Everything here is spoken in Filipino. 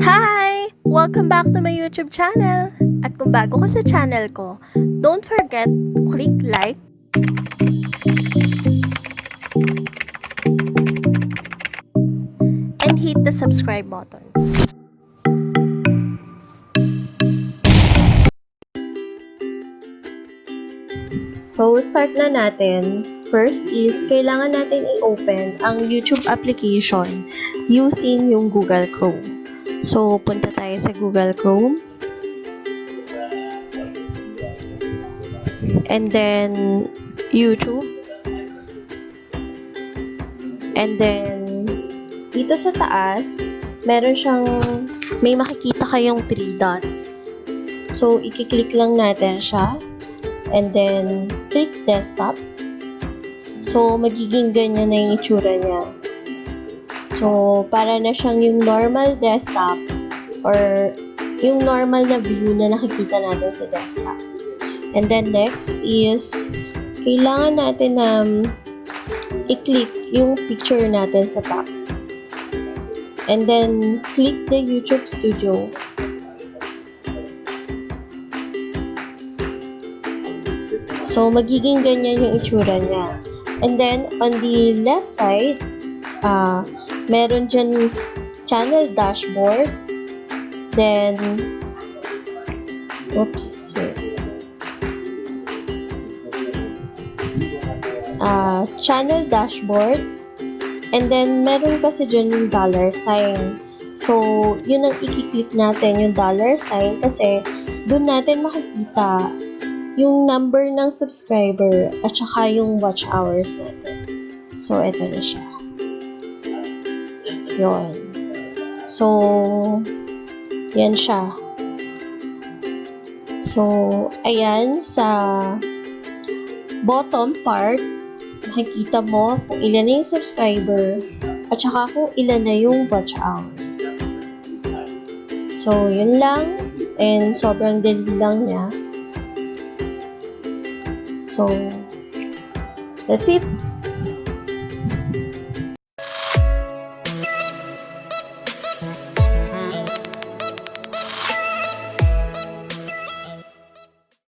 Hi! Welcome back to my YouTube channel! At kung bago ka sa channel ko, don't forget to click like and hit the subscribe button. So, start na natin. First is, kailangan natin i-open ang YouTube application using yung Google Chrome. So, punta tayo sa Google Chrome. And then, YouTube. And then, dito sa taas, meron siyang, may makikita kayong 3 dots. So, i-click lang natin siya. And then, click desktop. So, magiging ganyan na yung itsura niya. So, para na siyang yung normal desktop or yung normal na view na nakikita natin sa desktop. And then, next is, kailangan natin na i-click yung picture natin sa top. And then, click the YouTube Studio. So, magiging ganyan yung itsura niya. And then, on the left side, meron dyan channel dashboard. Then, oops, channel dashboard. And then, meron kasi dyan yung dollar sign. So, yun ang i-click natin, yung dollar sign, kasi doon natin makikita yung number ng subscriber at saka yung watch hours natin. So, ito na siya. Yun. So, yan siya. So, ayan, sa bottom part, makikita mo kung ilan na yung subscriber at saka kung ilan na yung watch hours. So, yun lang. And sobrang dali lang niya. So, that's it.